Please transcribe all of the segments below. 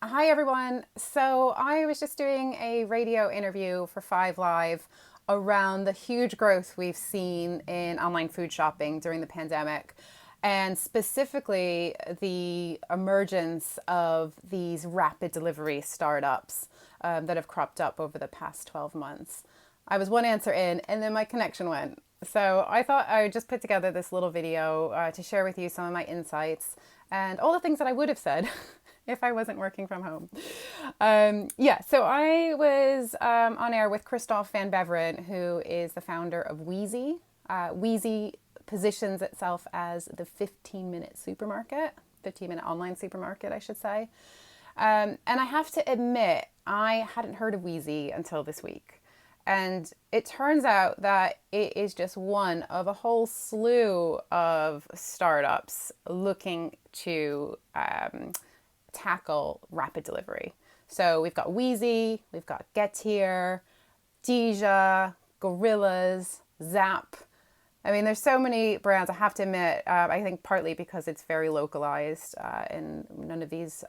Hi everyone. So I was just doing a radio interview for 5 Live around the huge growth we've seen in online food shopping during the pandemic, and specifically the emergence of these rapid delivery startups that have cropped up over the past 12 months. I was one answer in, and then my connection went. So I thought I would just put together this little video to share with you some of my insights and all the things that I would have said if I wasn't working from home. So I was on air with Kristof Van Beveran, who is the founder of Weezy. Weezy positions itself as the 15-minute supermarket, 15-minute online supermarket, I should say. And I have to admit, I hadn't heard of Weezy until this week. And it turns out that it is just one of a whole slew of startups looking to tackle rapid delivery. So we've got Weezy, we've got Tegir, Dija, Gorillas, Zapp. I mean, there's so many brands. I have to admit, I think partly because it's very localized, and none of these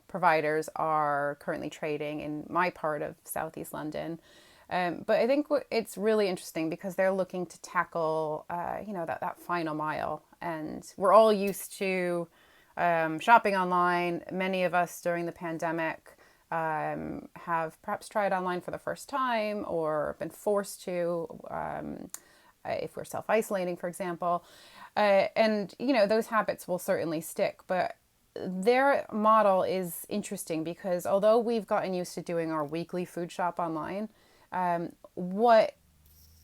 providers are currently trading in my part of Southeast London. But I think it's really interesting because they're looking to tackle, that final mile. And we're all used to shopping online. Many of us during the pandemic have perhaps tried online for the first time or been forced to, if we're self-isolating, for example. Those habits will certainly stick. But their model is interesting because although we've gotten used to doing our weekly food shop online, what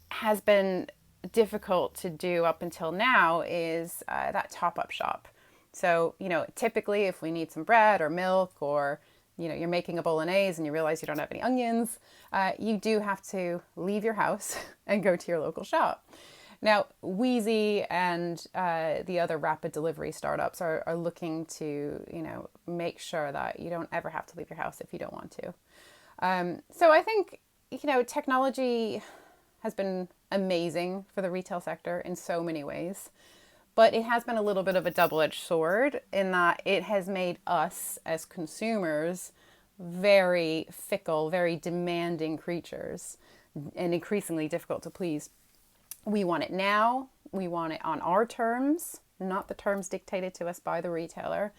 has been difficult to do up until now is that top-up shop. So, typically if we need some bread or milk or, you're making a bolognese and you realize you don't have any onions, you do have to leave your house and go to your local shop. Now, Weezy and the other rapid delivery startups are looking to, make sure that you don't ever have to leave your house if you don't want to. So I think, technology has been amazing for the retail sector in so many ways, but it has been a little bit of a double-edged sword in that it has made us as consumers very fickle, very demanding creatures and increasingly difficult to please. We want it now. We want it on our terms, not the terms dictated to us by the retailer.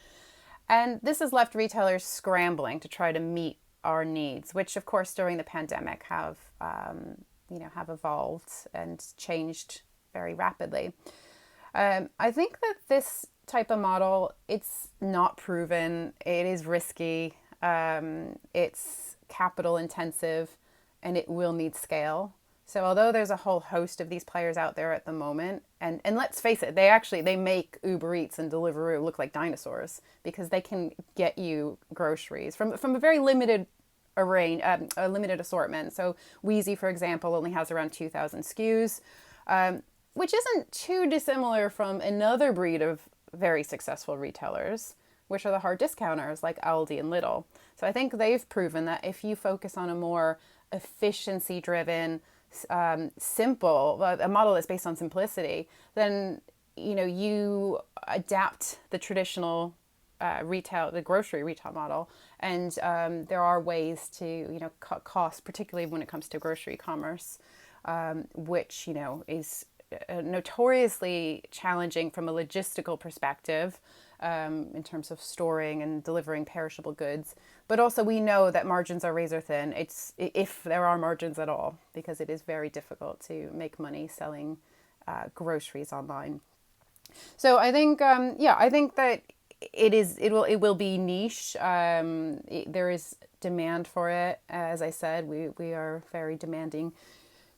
And this has left retailers scrambling to try to meet our needs, which of course during the pandemic have evolved and changed very rapidly. I think that this type of model, it's not proven, it is risky, it's capital intensive, and it will need scale. So although there's a whole host of these players out there at the moment, and let's face it, they make Uber Eats and Deliveroo look like dinosaurs because they can get you groceries from a very limited range, a limited assortment. So Weezy, for example, only has around 2,000 SKUs, which isn't too dissimilar from another breed of very successful retailers, which are the hard discounters like Aldi and Lidl. So I think they've proven that if you focus on a more efficiency-driven, simple, a model that's based on simplicity, then you adapt the traditional the grocery retail model, and there are ways to cut costs, particularly when it comes to grocery commerce, which is notoriously challenging from a logistical perspective, in terms of storing and delivering perishable goods. But also we know that margins are razor thin. It's if there are margins at all, because it is very difficult to make money selling groceries online. So I think that it will be niche. There is demand for it. As I said, we are very demanding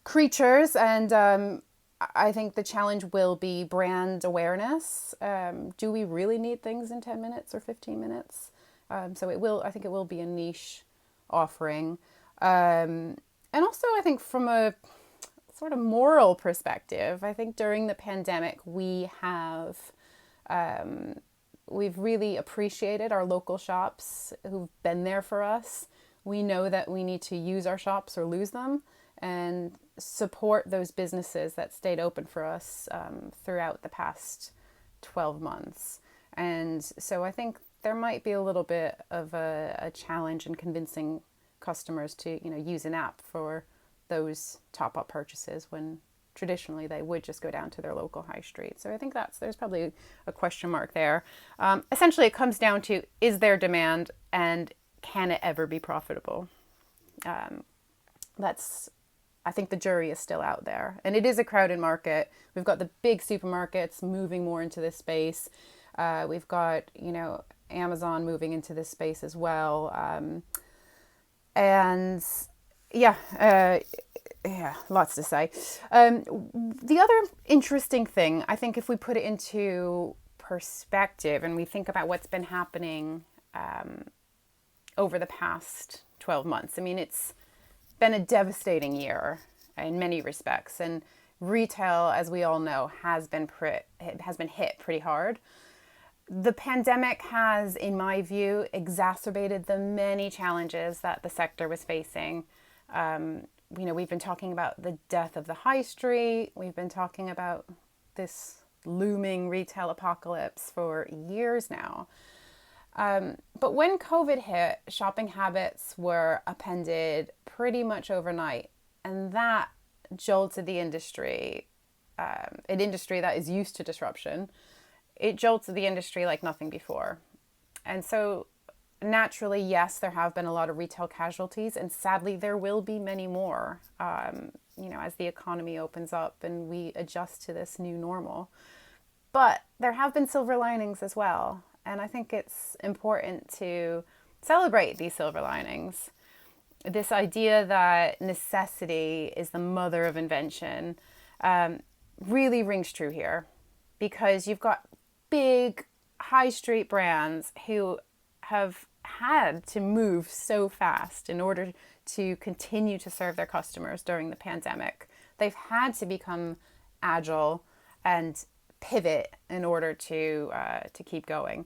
creatures, and I think the challenge will be brand awareness. Do we really need things in 10 minutes or 15 minutes? I think it will be a niche offering. And also I think from a sort of moral perspective, I think during the pandemic we've really appreciated our local shops who've been there for us. We know that we need to use our shops or lose them, and support those businesses that stayed open for us throughout the past 12 months. And so I think there might be a little bit of a challenge in convincing customers to, use an app for those top-up purchases when traditionally they would just go down to their local high street. So I think there's probably a question mark there. Essentially, it comes down to, is there demand and can it ever be profitable? I think the jury is still out there. And it is a crowded market. We've got the big supermarkets moving more into this space. We've got, Amazon moving into this space as well. Lots to say. The other interesting thing, I think if we put it into perspective and we think about what's been happening over the past 12 months, I mean, it's been a devastating year in many respects, and retail, as we all know, has been hit pretty hard. The pandemic has, in my view, exacerbated the many challenges that the sector was facing. We've been talking about the death of the high street. We've been talking about this looming retail apocalypse for years now. But when COVID hit, shopping habits were upended pretty much overnight. And that jolted the industry, an industry that is used to disruption. It jolted the industry like nothing before. And so naturally, yes, there have been a lot of retail casualties, and sadly, there will be many more, as the economy opens up and we adjust to this new normal. But there have been silver linings as well. And I think it's important to celebrate these silver linings. This idea that necessity is the mother of invention really rings true here, because you've got big high street brands who have had to move so fast in order to continue to serve their customers during the pandemic. They've had to become agile and pivot in order to keep going.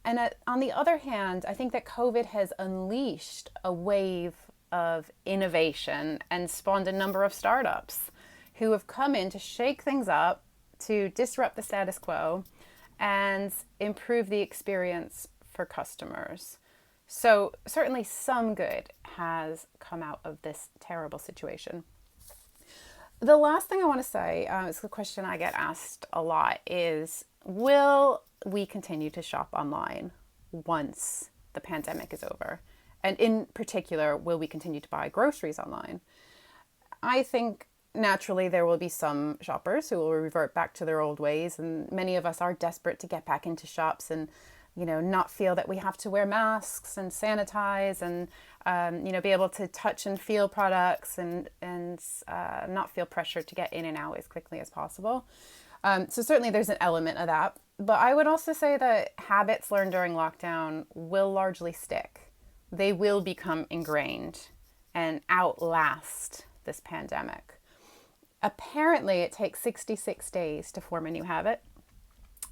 And on the other hand, I think that COVID has unleashed a wave of innovation and spawned a number of startups who have come in to shake things up, to disrupt the status quo, and improve the experience for customers. So certainly some good has come out of this terrible situation. The last thing I want to say, is the question I get asked a lot, is will we continue to shop online once the pandemic is over? And in particular, will we continue to buy groceries online? I think naturally there will be some shoppers who will revert back to their old ways, and many of us are desperate to get back into shops and not feel that we have to wear masks and sanitize and, be able to touch and feel products and not feel pressured to get in and out as quickly as possible. So certainly there's an element of that. But I would also say that habits learned during lockdown will largely stick. They will become ingrained and outlast this pandemic. Apparently, it takes 66 days to form a new habit.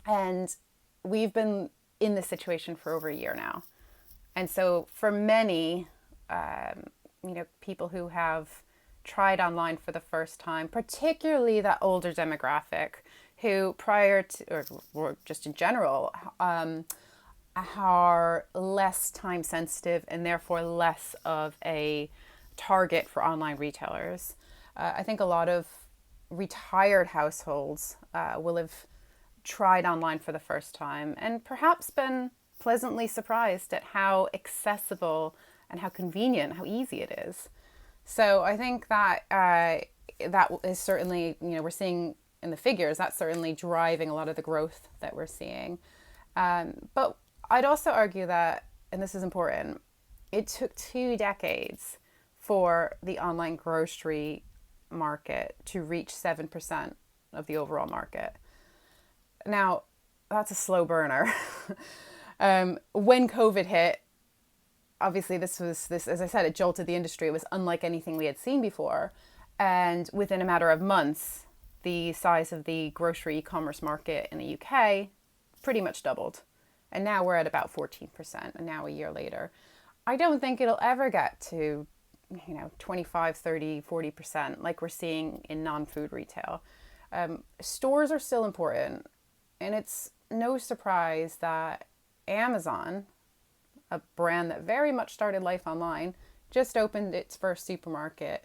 And we've been in this situation for over a year now. And so for many, people who have tried online for the first time, particularly that older demographic who prior to, or just in general, are less time sensitive and therefore less of a target for online retailers. I think a lot of retired households will have tried online for the first time and perhaps been pleasantly surprised at how accessible and how convenient, how easy it is. So I think that that is certainly, we're seeing in the figures, that's certainly driving a lot of the growth that we're seeing. But I'd also argue that, and this is important, it took 2 decades for the online grocery market to reach 7% of the overall market. Now, that's a slow burner. When COVID hit, obviously this, as I said, it jolted the industry. It was unlike anything we had seen before. And within a matter of months, the size of the grocery e-commerce market in the UK pretty much doubled. And now we're at about 14%, and now a year later. I don't think it'll ever get to, 25, 30, 40% like we're seeing in non-food retail. Stores are still important. And it's no surprise that, Amazon, a brand that very much started life online, just opened its first supermarket,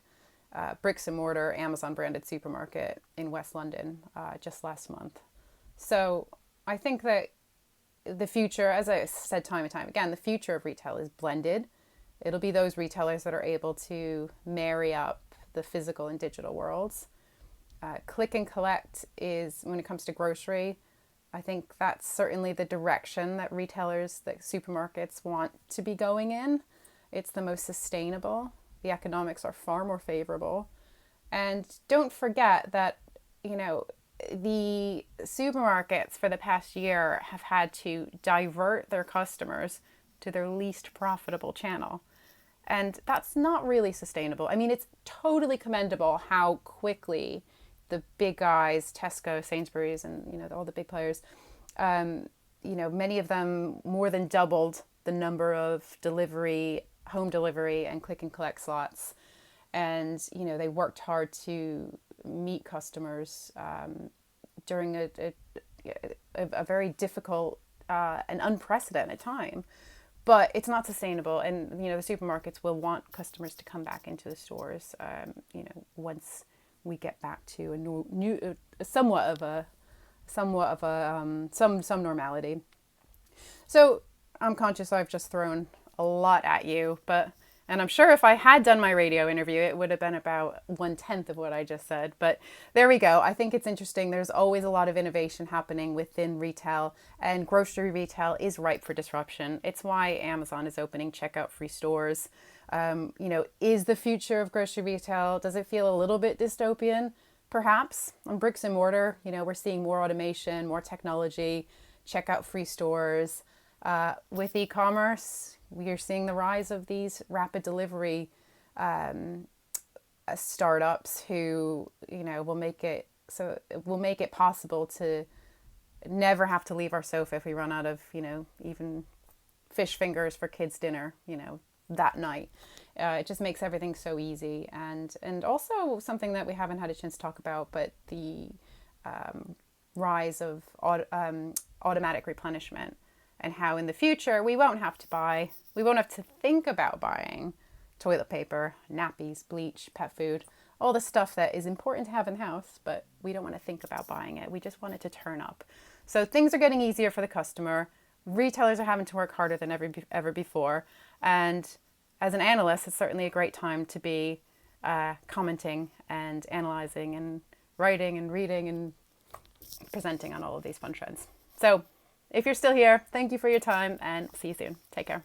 bricks and mortar Amazon branded supermarket in West London just last month. So I think that the future, as I said time and time again, the future of retail is blended. It'll be those retailers that are able to marry up the physical and digital worlds. Click and collect is, when it comes to grocery, I think that's certainly the direction that retailers, that supermarkets want to be going in. It's the most sustainable. The economics are far more favorable. And don't forget that, the supermarkets for the past year have had to divert their customers to their least profitable channel. And that's not really sustainable. I mean, it's totally commendable how quickly the big guys, Tesco, Sainsbury's, and all the big players, many of them more than doubled the number of home delivery and click and collect slots. And they worked hard to meet customers during a very difficult and unprecedented time. But it's not sustainable, and the supermarkets will want customers to come back into the stores. Once we get back to somewhat of some normality. So I'm conscious I've just thrown a lot at you, and I'm sure if I had done my radio interview, it would have been about 1/10 of what I just said. But there we go. I think it's interesting. There's always a lot of innovation happening within retail, and grocery retail is ripe for disruption. It's why Amazon is opening checkout-free stores. Is the future of grocery retail, does it feel a little bit dystopian? Perhaps. On bricks and mortar, we're seeing more automation, more technology, checkout-free stores. With e-commerce, we are seeing the rise of these rapid delivery startups who, will make it possible to never have to leave our sofa if we run out of, even fish fingers for kids' dinner, that night. It just makes everything so easy. And also something that we haven't had a chance to talk about, but the rise of automatic replenishment, and how in the future we won't have to think about buying toilet paper, nappies, bleach, pet food, all the stuff that is important to have in the house, but we don't want to think about buying it. We just want it to turn up. So things are getting easier for the customer. Retailers are having to work harder than ever before. And as an analyst, it's certainly a great time to be commenting and analyzing and writing and reading and presenting on all of these fun trends. So if you're still here, thank you for your time, and see you soon. Take care.